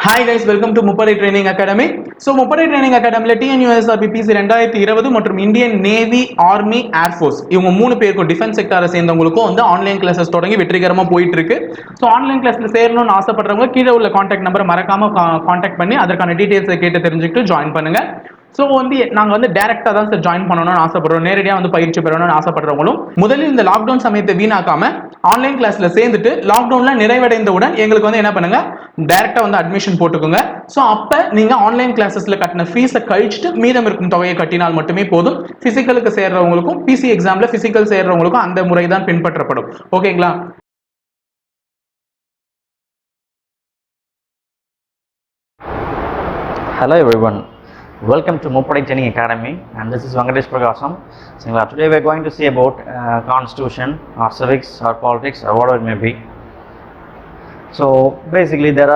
Hi guys, welcome to Muppadai Training Academy. So Muppadai Training Academy TNUSRBPC 2020 மற்றும் Indian navy army air force இவங்க மூணு பேருக்கும் defence செக்டாரை சேர்ந்தவங்களுக்கும் வந்து online classes தொடங்கி வெற்றிகரமா போயிட்டு இருக்கு. ஸோ ஆன்லைன் கிளாஸ்ல சேரணும்னு ஆசைப்படுறவங்க கீழே உள்ள கான்டாக்ட் நம்பரை மறக்காம கான்டாக்ட் பண்ணி அதற்கான டீடைல்ஸை கேட்டு தெரிஞ்சுக்கிட்டு ஜாயின் பண்ணுங்க. ஸோ வந்து நாங்கள் வந்து டேரக்டாக தான் சார் ஜாயின் பண்ணணும்னு ஆசைப்படுறோம், நேரடியாக வந்து பயிற்சி பெறணும்னு ஆசைப்படுறவங்களும் முதலில் இந்த லாக்டவுன் சமயத்தை வீணாக்காம ஆன்லைன் கிளாஸ்ல சேர்ந்துட்டு லாக்டவுன்ல நிறைவடைந்தவுடன் எங்களுக்கு வந்து என்ன பண்ணுங்க, டேரக்டா வந்து அட்மிஷன் போட்டுக்கோங்க. ஸோ அப்ப நீங்க ஆன்லைன் கிளாஸஸ்ல கட்டின ஃபீஸை கழிச்சுட்டு மீதம் இருக்கும் தொகையை கட்டினால் மட்டுமே போதும். பிசிக்கலுக்கு சேர்றவங்களுக்கும் பிசி எக்ஸாம்ல பிசிக்கல் சேர்றவங்களுக்கும் அந்த முறை தான் பின்பற்றப்படும். ஓகேங்களா? Hello everyone, welcome to Muppadai Training Academy, and this is Venkatesh Prakasam. So today we are going to see about constitution or civics or politics or whatever it may be. So basically there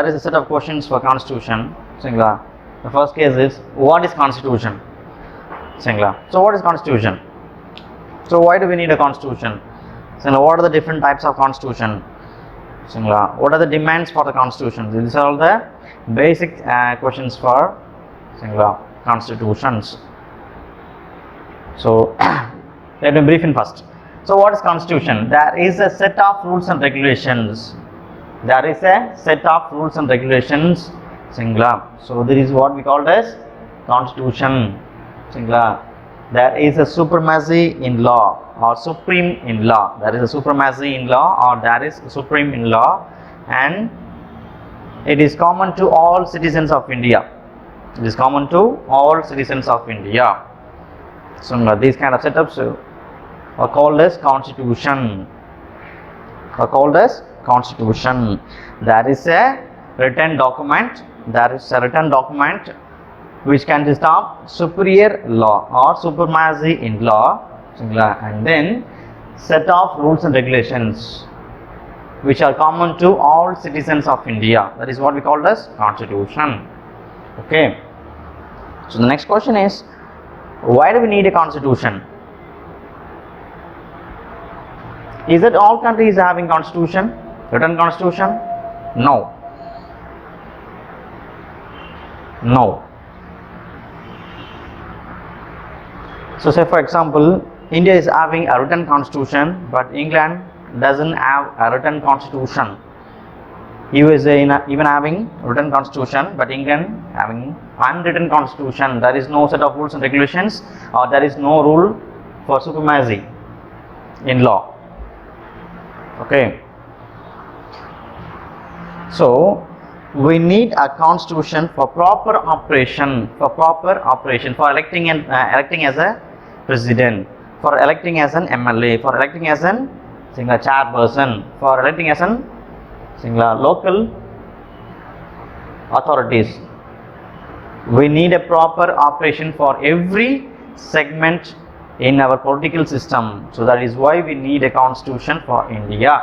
is a set of questions for constitution. The first case is, what is constitution? So what is constitution? So why do we need a constitution? What are the different types of constitution? What are the demands for the constitution? These are all the basic questions for constitutions. So let me brief in first. So what is constitution? There is a set of rules and regulations. There is a set of rules and regulations. So there is what we call as constitution. There is a supremacy in law or supreme in law. There is a supremacy in law or there is supreme in law, and it is common to all citizens of India. It is common to all citizens of India. So these kind of setups are called as constitution. There is a written document. There is a written document which consists of superior law or supremacy in law, and then set of rules and regulations which are common to all citizens of India. That is what we call as constitution. Okay. So the next question is, why do we need a constitution? Is it all countries having constitution, written constitution? No. So say for example, India is having a written constitution, but England doesn't have a written constitution. USA even having written constitution, but England having unwritten constitution. There is no set of rules and regulations, or there is no rule for supremacy in law. Okay. So we need a constitution for proper operation, for electing as a president, for electing as an MLA, for electing as an chairperson, for electing as an local authorities. We need a proper operation for every segment in our political system. So that is why we need a constitution for India.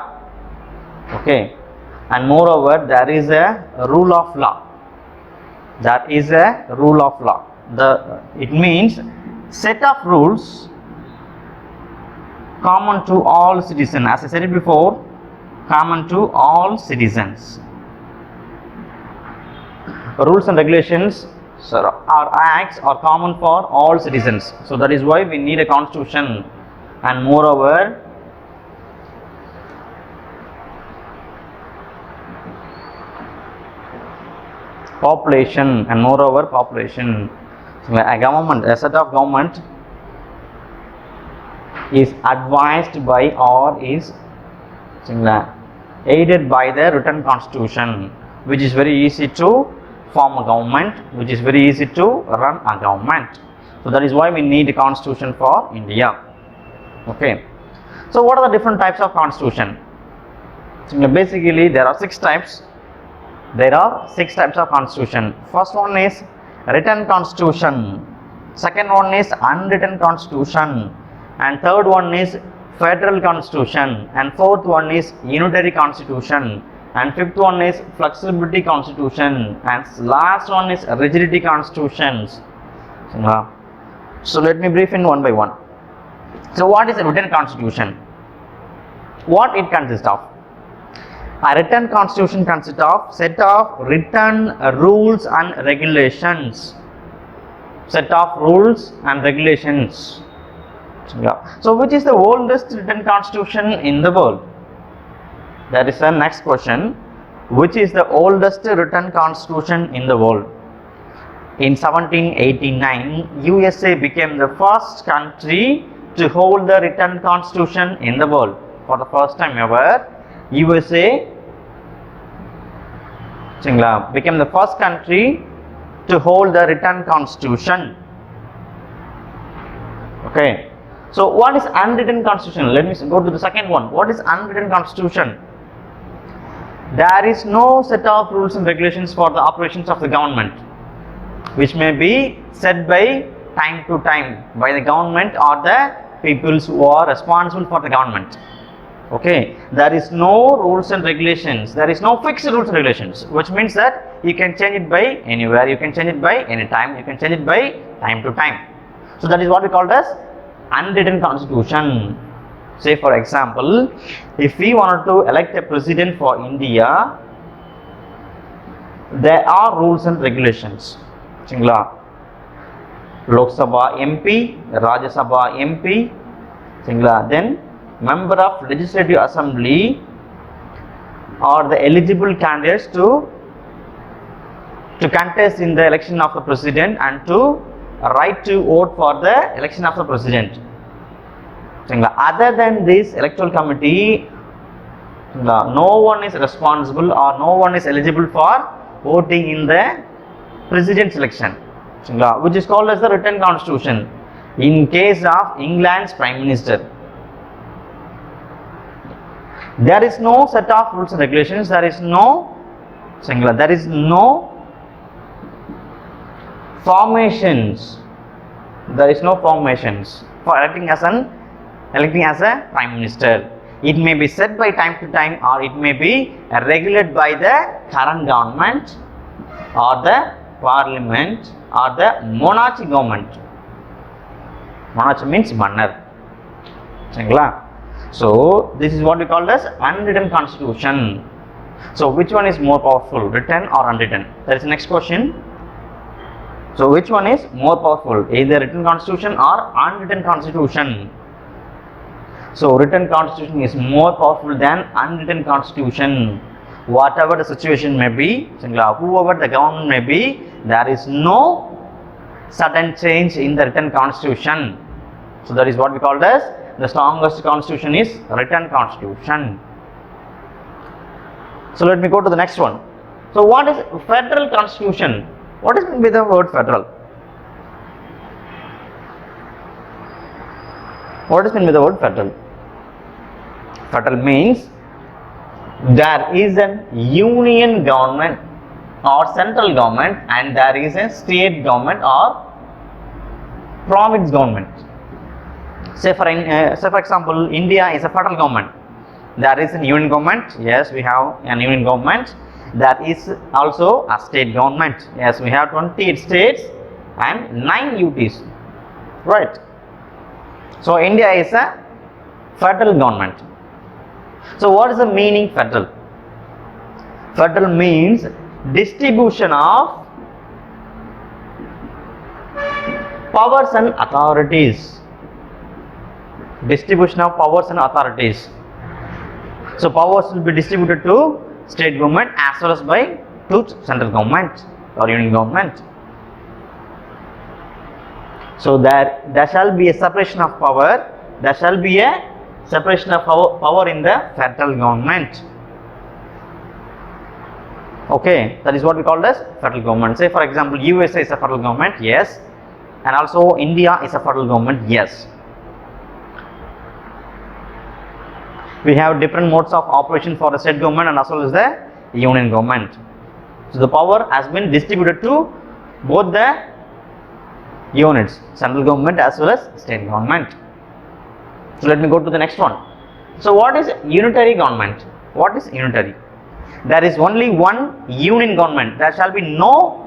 Okay. And moreover, there is a rule of law. It means set of rules common to all citizens. As I said it before, common to all citizens. Rules and regulations or acts are common for all citizens. So that is why we need a constitution. And moreover, population. A set of government is advised by or is aided by the written constitution, which is very easy to form a government, which is very easy to run a government. So that is why we need a constitution for India. Okay. So what are the different types of constitution? Basically there are six types. Of constitution. First one is written constitution, second one is unwritten constitution, and third one is federal constitution, and fourth one is unitary constitution, and fifth one is flexibility constitution, and last one is rigidity constitutions. So let me brief in one by one. So what is a written constitution? What it consists of? A written constitution consists of set of written rules and regulations. Set of rules and regulations. So which is the oldest written constitution in the world? That is the next question. Which is the oldest written constitution in the world? In 1789, USA became the first country to hold the written constitution in the world. For the first time ever, USA became the first country to hold the written constitution. Okay. So what is unwritten constitution? Let me go to the second one. What is unwritten constitution? There is no set of rules and regulations for the operations of the government, which may be set by time to time by the government or the peoples who are responsible for the government. Okay, there is no rules and regulations, there is no fixed rules and regulations, which means that you can change it by anywhere, you can change it by any time, you can change it by time to time. So that is what we call as unwritten constitution. Say for example, if we wanted to elect a president for India, there are rules and regulations. Lok Sabha MP, Rajya Sabha MP, then member of Legislative Assembly are the eligible candidates to contest in the election of the president and to right to vote for the election of the president. Other than this electoral committee, no one is responsible or no one is eligible for voting in the president's election, which is called as the written constitution. In case of England's prime minister, there is no set of rules and regulations, there is no formations, for electing as a prime minister. It may be set by time to time or it may be regulated by the current government or the parliament or the monarchy government. Monarchy means manner. So this is what we call as unwritten constitution. So which one is more powerful, written or unwritten? That is the next question. So which one is more powerful, either written constitution or unwritten constitution? So written constitution is more powerful than unwritten constitution. Whatever the situation may be, whoever the government may be, there is no sudden change in the written constitution. So that is what we call as the strongest constitution is written constitution. So let me go to the next one. So what is federal constitution? What is meant by the word federal? What is meant by the word federal? Federal means there is a union government or central government and there is a state government or province government. Say for example, India is a federal government. There is a union government. Yes, we have an union government. There is also a state government. Yes, we have 28 states and 9 UTs. Right. So India is a federal government. So what is the meaning federal? Federal means distribution of powers and authorities. Distribution of powers and authorities. So powers will be distributed to state government as well as by to central government or union government. So there shall be a separation of power. There shall be a separation of power in the federal government. Okay, that is what we call as federal government. Say for example, USA is a federal government, yes, and also India is a federal government, yes. We have different modes of operation for the state government and as well as the union government. So the power has been distributed to both the units, central government as well as state government. So let me go to the next one. So what is unitary government? What is unitary? There is only one union government. There shall be no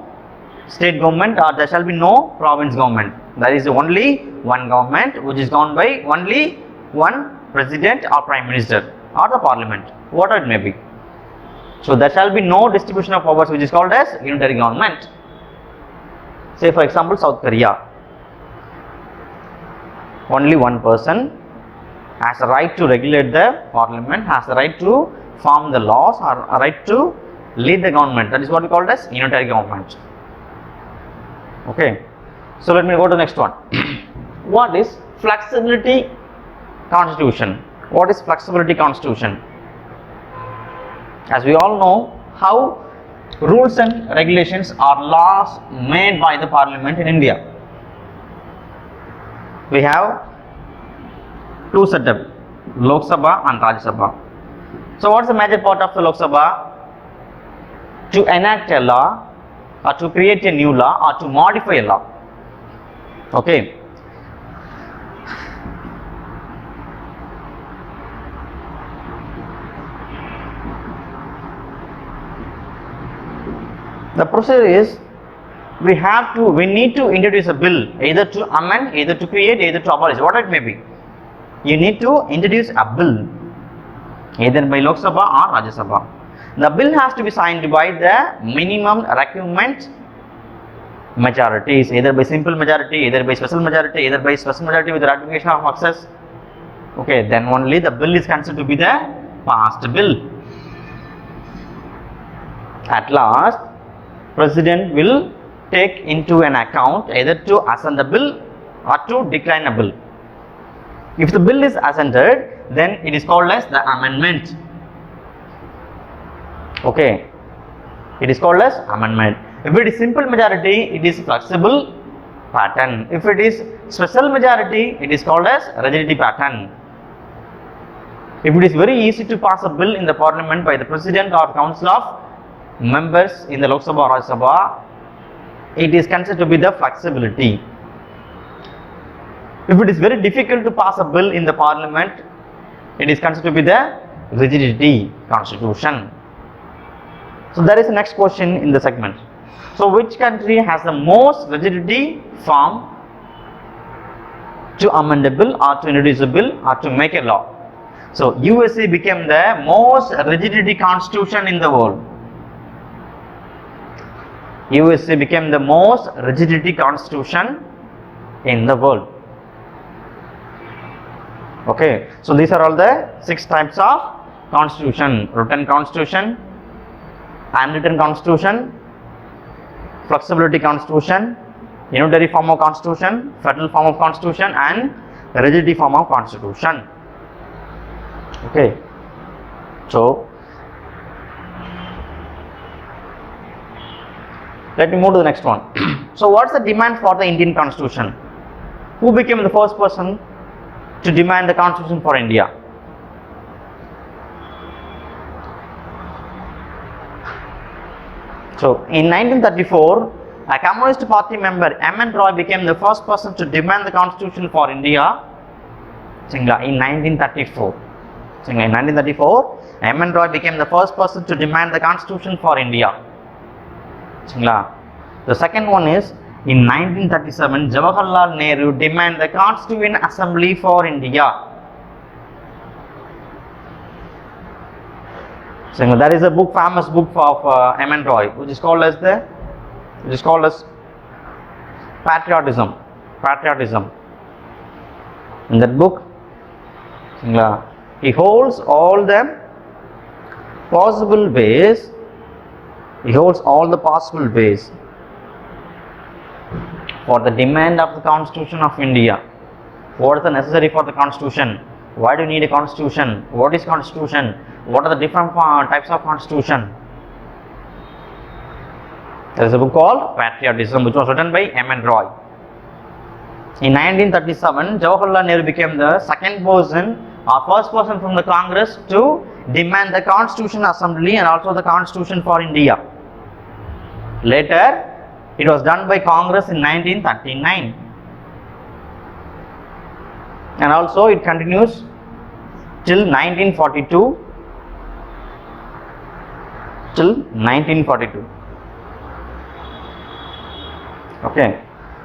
state government or there shall be no province government. There is only one government which is governed by only one president or prime minister or the parliament, whatever it may be. So there shall be no distribution of powers which is called as unitary government. Say for example South Korea. Only one person has a right to regulate the parliament, has the right to form the laws, or a right to lead the government. That is what we call as unitary government. Okay. So let me go to the next one. What is flexibility constitution? What is flexibility constitution? As we all know, how rules and regulations are laws made by the parliament in India. We have two setup, Lok Sabha and Rajya Sabha. So what is the major part of the Lok Sabha? To enact a law, or to create a new law, or to modify a law. Okay. The procedure is we need to introduce a bill, either to amend, either to create, either to abolish, whatever it may be. You need to introduce a bill, either by Lok Sabha or Rajya Sabha. The bill has to be signed by the minimum requirement majorities, either by simple majority, either by special majority, either by special majority with ratification of access. Okay, then only the bill is considered to be the passed bill. At last, President will take into an account either to assent the bill or to decline a bill. If the bill is assented, then it is called as the amendment. Okay, it is called as amendment. If it is simple majority, it is flexible pattern. If it is special majority, it is called as rigidity pattern. If it is very easy to pass a bill in the parliament by the president or council of members in the Lok Sabha or Rajya Sabha, it is considered to be the flexibility. If it is very difficult to pass a bill in the parliament, it is considered to be the rigidity constitution. So there is the next question in the segment. So which country has the most rigidity form to amend a bill or to introduce a bill or to make a law? So USA became the most rigidity constitution in the world. USA became the most rigidity constitution in the world. Okay, so these are all the 6 types of constitution: written constitution, unwritten constitution, flexibility constitution, unitary form of constitution, federal form of constitution, and rigidity form of constitution. Okay, so let me move to the next one. So what's the demand for the Indian constitution? Who became the first person to demand the constitution for India? So in 1934, a Communist Party member M.N. Roy became the first person to demand the constitution for India. In 1934, M.N. Roy became the first person to demand the constitution for India. The second one is in 1937, Jawaharlal Nehru demanded the Constituent Assembly for India. So there is a book, famous book of M.N. Roy, which is called as Patriotism. In that book, he holds all the possible ways. For the demand of the Constitution of India. What is the necessary for the Constitution? Why do you need a Constitution? What is Constitution? What are the different types of Constitution? There is a book called Patriotism, which was written by M.N. Roy. In 1937, Jawaharlal Nehru became the second person or first person from the Congress to demand the Constitution Assembly and also the Constitution for India. Later, it was done by Congress in 1939. And also it continues till 1942. Okay.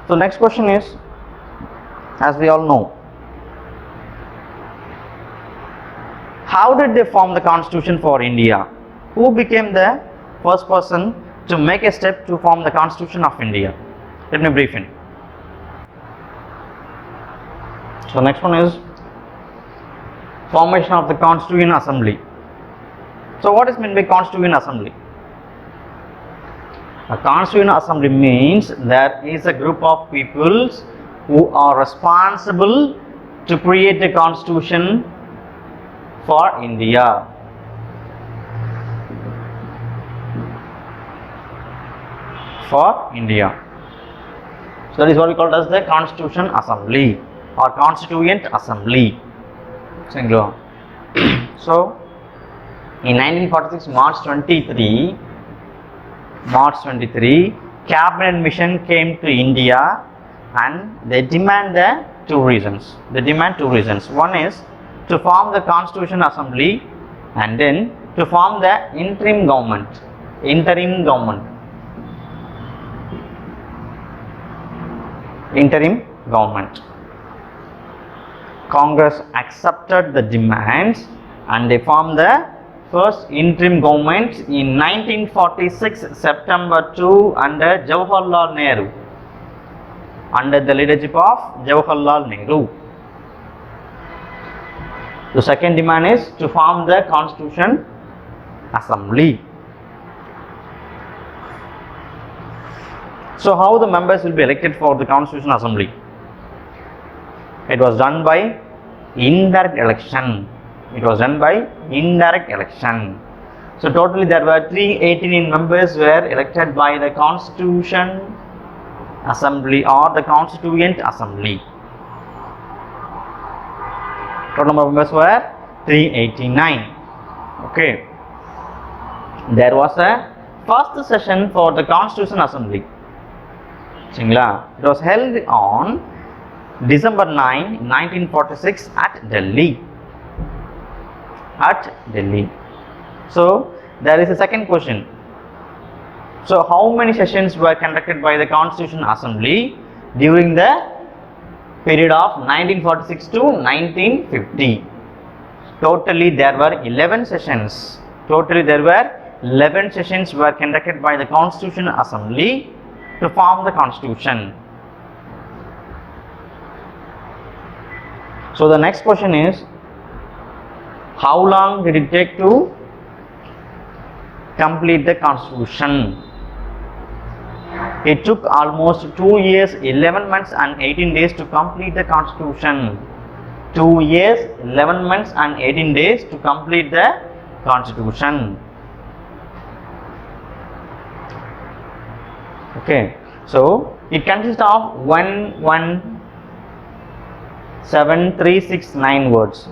So next question is, as we all know, how did they form the Constitution for India? who became the first person to make a step to form the Constitution of India? Let me brief in. So next one is formation of the Constituent Assembly. So what is meant by Constituent Assembly? A Constituent Assembly means there is a group of peoples who are responsible to create a constitution for India. For India. So that is what we call as the Constitution Assembly or Constituent Assembly. So in 1946 March 23, cabinet mission came to India and they demand two reasons. One is to form the Constitution Assembly and then to form the interim government. Congress accepted the demands and they formed the first interim government in 1946 September 2 under Jawaharlal Nehru, under the leadership of Jawaharlal Nehru. The second demand is to form the Constitution Assembly. So how the members will be elected for the Constitution Assembly? It was done by indirect election. So totally there were 318 members were elected by the Constitution Assembly or the Constituent Assembly. Total number of members were 389. Okay. There was a first session for the Constitution Assembly. It was held on December 9, 1946 at Delhi. So there is a second question. So how many sessions were conducted by the Constitution Assembly during the period of 1946 to 1950? Totally there were 11 sessions. Were conducted by the Constitution Assembly to form the Constitution. So the next question is, how long did it take to complete the Constitution? It took almost 2 years, 11 months and 18 days to complete the Constitution. 2 years, 11 months and 18 days to complete the Constitution. Okay, so it consists of 117,369 words.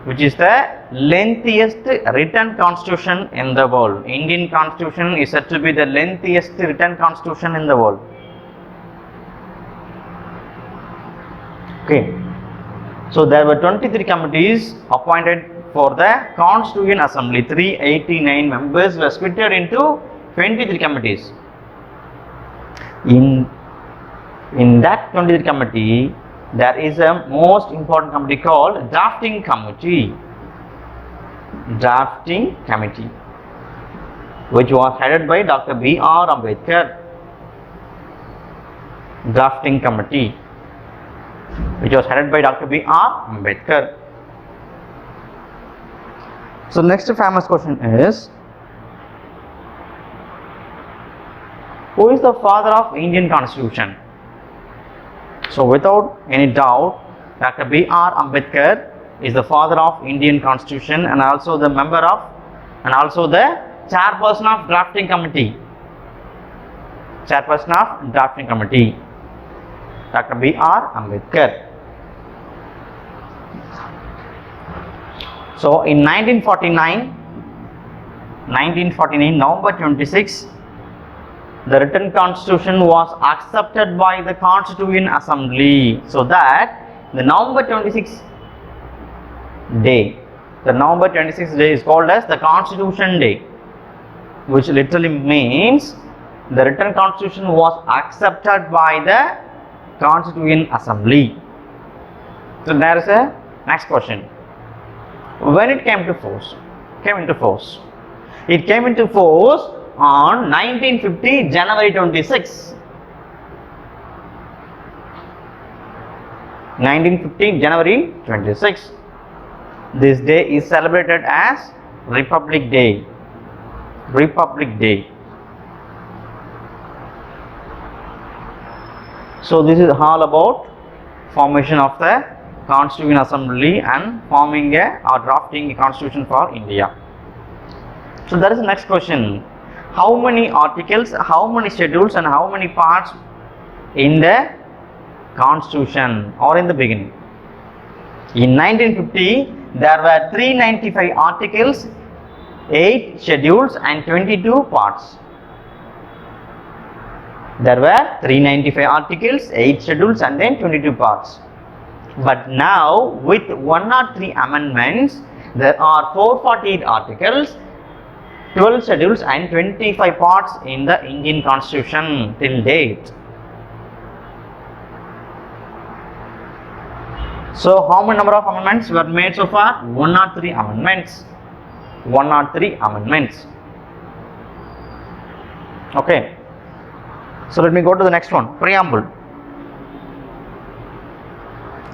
Which is the lengthiest written constitution in the world. Indian Constitution is said to be the lengthiest written constitution in the world. Okay, so there were 23 committees appointed for the Constituent Assembly. 389 members were split into 23 committees. In that 23 committee, there is a most important committee called Drafting Committee, which was headed by Dr. B.R. Ambedkar. So next famous question is, who is the father of Indian Constitution? So without any doubt, Dr. B.R. Ambedkar is the father of Indian Constitution and also the chairperson of Drafting Committee. Dr. B.R. Ambedkar. So in 1949, November 26, the written constitution was accepted by the Constituent Assembly. So that the November 26th day is called as the Constitution Day, which literally means the written constitution was accepted by the Constituent Assembly. So there is a next question. when it came into force? It came into force on 1950 January 26. 1950 January 26. This day is celebrated as Republic Day. Republic Day. So this is all about formation of the Constituent Assembly and forming or drafting a constitution for India. So that is the next question. How many articles, how many schedules and how many parts in the constitution or in the beginning? In 1950 there were 395 articles, 8 schedules and 22 parts. There were 395 articles, 8 schedules and then 22 parts. But now with 103 amendments, there are 448 articles, 12 schedules and 25 parts in the Indian Constitution till date. So how many number of amendments were made so far? 103 amendments. 103 amendments. Okay. So let me go to the next one, preamble.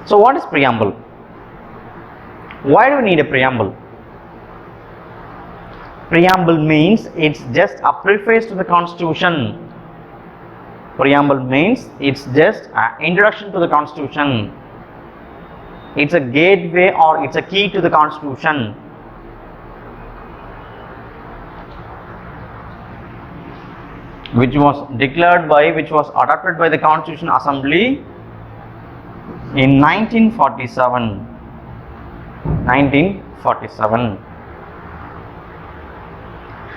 So what is preamble? Why do we need a preamble? Preamble means it's just a preface to the constitution. Preamble means it's just an introduction to the constitution. It's a gateway or it's a key to the constitution. Which was declared by, which was adopted by the Constitution Assembly in 1947. 1947.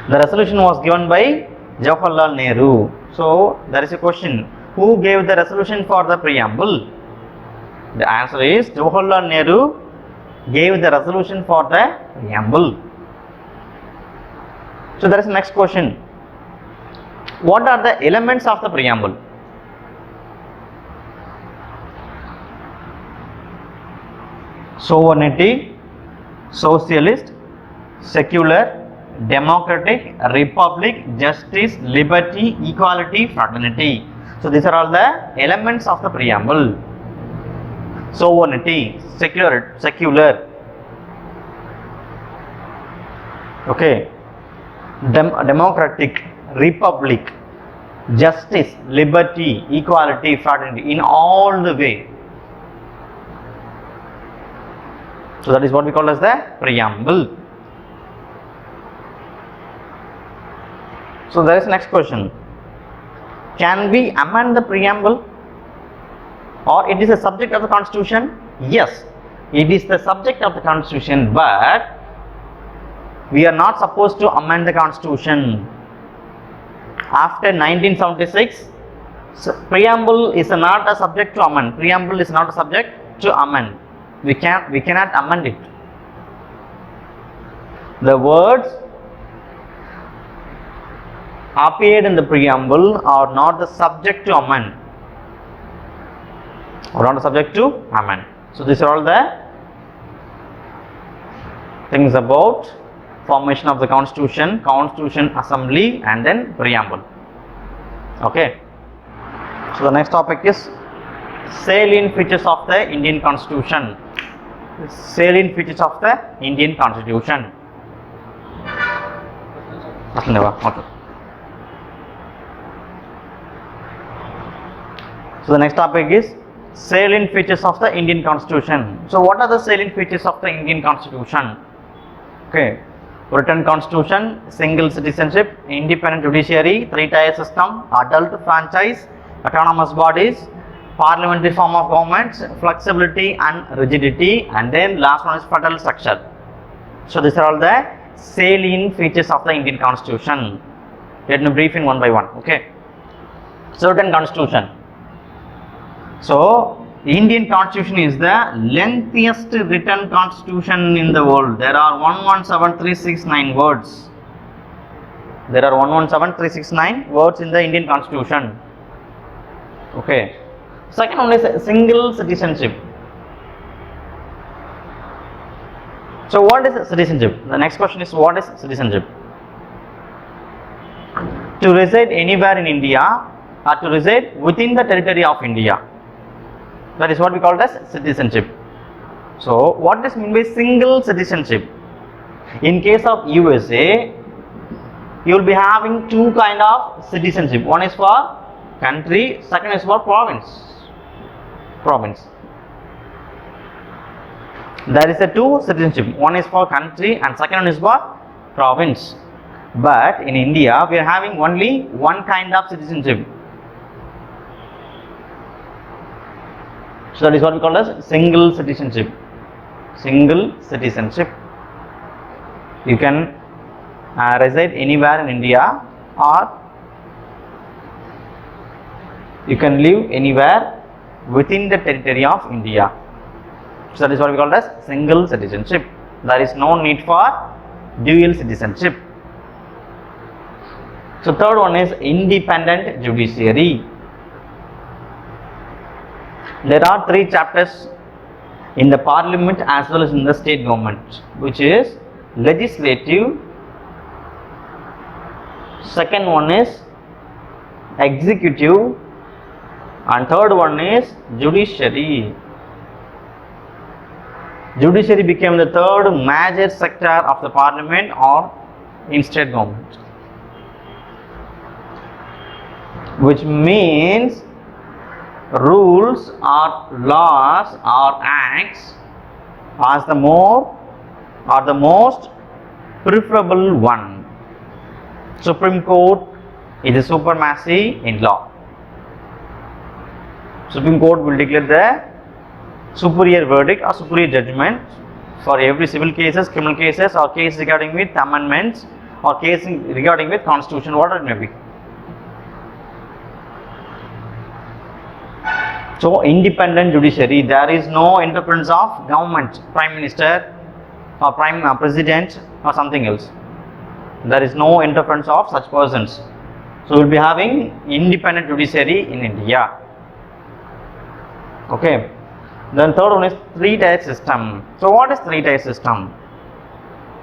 The resolution was given by Jawaharlal Nehru. So there is a question, who gave the resolution for the preamble? The answer is Jawaharlal Nehru gave the resolution for the preamble. So there is the next question. What are the elements of the preamble? Sovereignty, socialist, secular, democratic, republic, justice, liberty, equality, fraternity. So these are all the elements of the preamble. Sovereignty, secular. Okay. Democratic, republic, justice, liberty, equality, fraternity, in all the way. So that is what we call as the preamble. So there is next question. Can we amend the preamble? Or it is a subject of the constitution? Yes, it is the subject of the constitution, but we are not supposed to amend the constitution. After 1976, preamble is not a subject to amend. Preamble is not a subject to amend. We cannot amend it. The words appeared in the preamble are not the subject to amend. Or not a subject to amend. So these are all the things about formation of the constitution, constitution assembly, and then preamble. Okay. So the next topic is salient features of the Indian Constitution. Salient features of the Indian Constitution. Okay. So the next topic is salient features of the Indian Constitution. So what are the salient features of the Indian Constitution? Okay. Written constitution, single citizenship, independent judiciary, 3-tier system, adult franchise, autonomous bodies, parliamentary form of government, flexibility and rigidity, and then last one is federal structure. So these are all the salient features of the Indian Constitution. Let me brief in one by one. Okay. So written constitution. So Indian Constitution is the lengthiest written constitution in the world. There are 117369 words. There are 117369 words in the Indian Constitution. Okay. Second one is single citizenship. So what is citizenship? The next question is, what is citizenship? To reside anywhere in India or to reside within the territory of India. That is what we call as citizenship. So what does mean by single citizenship? In case of USA, you will be having two kind of citizenship. One is for country, second is for province. There is a two citizenship. One is for country and second one is for province. But in India, we are having only one kind of citizenship. So that is what we call as single citizenship. Single citizenship. You can reside anywhere in India or you can live anywhere within the territory of India. So that is what we call as single citizenship. There is no need for dual citizenship. So third one is independent judiciary. There are three chapters in the parliament as well as in the state government, which is legislative, second one is executive, and third one is judiciary. Judiciary became the third major sector of the parliament or in state government, which means rules or laws or acts are the most preferable one. Supreme Court is a supremacy in law. Supreme Court will declare the superior verdict or superior judgment for every civil cases, criminal cases, or case regarding with amendments or case regarding with constitution, whatever it may be. So independent judiciary, there is no interference of government, prime minister or prime president or something else. There is no interference of such persons. So we will be having independent judiciary in India. Okay. Then third one is three-tier system. So what is three-tier system?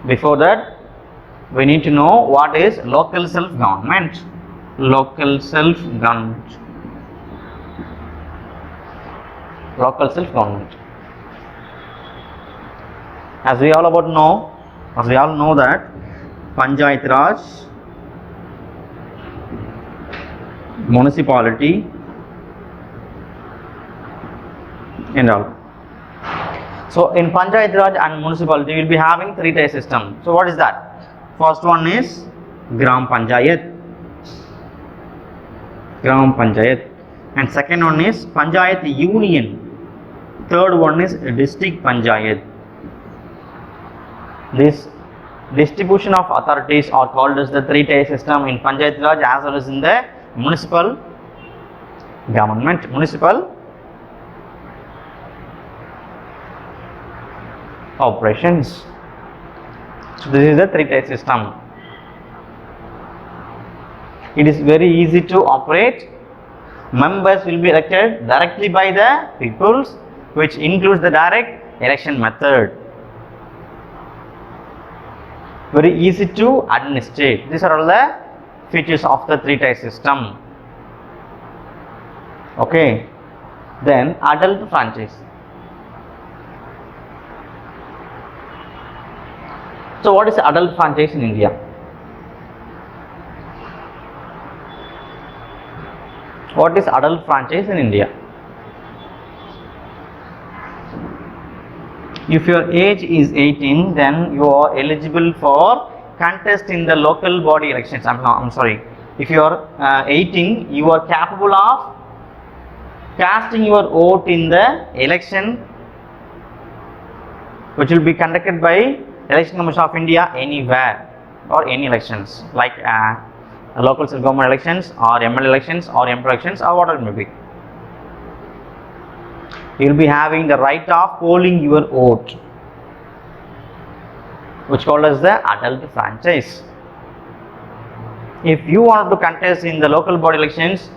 Before that, we need to know what is local self-government. Local self-government. Local self-government. As we all know that Panchayat Raj, municipality, and all. So in Panchayat Raj and municipality, we will be having three-tier system. So what is that? First one is Gram Panchayat, and second one is Panchayat Union. Third one is District Panchayat. This distribution of authorities are called as the three-tier system in Panchayat Raj as well as in the municipal government, municipal operations. So this is the three-tier system. It is very easy to operate. Members will be elected directly by the peoples, which includes the direct election method. Very easy to administrate. These are all the features of the three-tier system. Okay. Then adult franchise. So what is adult franchise in India? What is adult franchise in India? If your age is 18, then you are eligible for contest in the local body elections. I'm sorry. If you are 18, you are capable of casting your vote in the election, which will be conducted by Election Commission of India anywhere or any elections like local self-government elections or ML elections or MP elections or whatever it may be. You will be having the right of polling your vote, which called as the adult franchise. If you want to contest in the local body elections,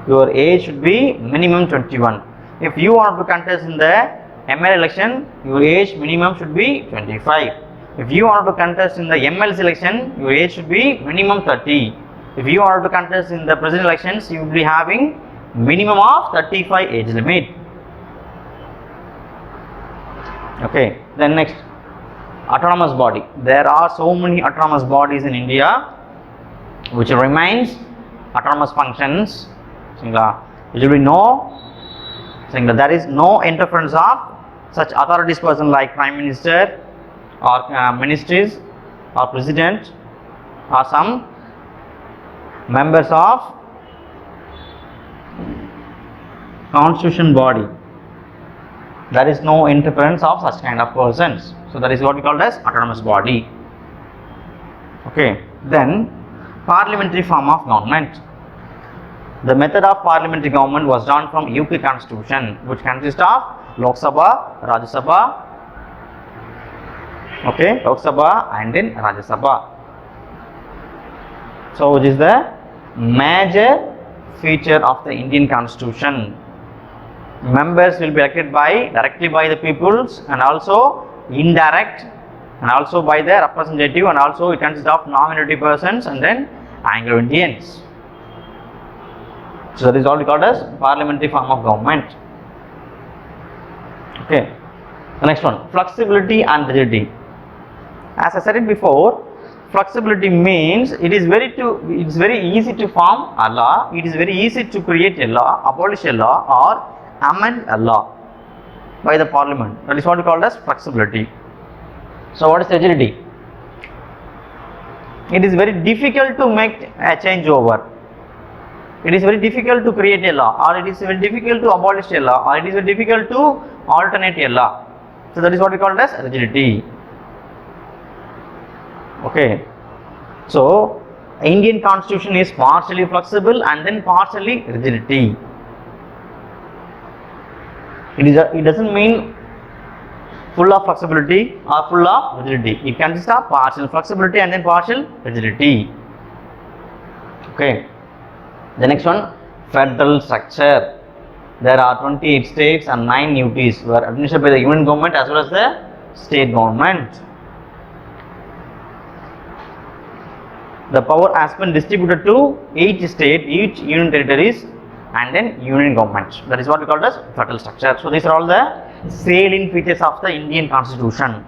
your age should be minimum 21. If you want to contest in the ML election, your age minimum should be 25. If you want to contest in the ML election, your age should be minimum 30. If you want to contest in the president elections, you will be having minimum of 35 age limit. Okay, then next, autonomous body. There are so many autonomous bodies in India which remains autonomous functions. Which will be there is no interference of such authorities person like Prime Minister or ministries or president or some members of constitution body. There is no interference of such kind of persons. So that is what we call as autonomous body. Okay, then parliamentary form of government. The method of parliamentary government was drawn from UK constitution, which consists of Lok Sabha, Rajya Sabha, okay, Lok Sabha and then Rajya Sabha. So which is the major feature of the Indian constitution. Members will be elected directly by the peoples and also indirect and also by the representative, and also it consists of nominated persons and then Anglo-Indians. So that is all we called as parliamentary form of government. Okay. The next one, flexibility and rigidity. As I said it before, flexibility means it is very easy to form a law, it is very easy to create a law, abolish a law or amend a law by the parliament. That is what we call as flexibility. So what is rigidity? It is very difficult to make a changeover. It is very difficult to create a law, or it is very difficult to abolish a law, or it is very difficult to alternate a law. So that is what we call as rigidity. Okay. So Indian constitution is partially flexible and then partially rigidity. It doesn't mean full of flexibility or full of rigidity. It consists of partial flexibility and then partial rigidity. Okay. The next one, federal structure. There are 28 states and 9 UTs were administered by the union government as well as the state government. The power has been distributed to each state, each union territories and then union government. That is what we call as federal structure. So these are all the salient features of the Indian constitution.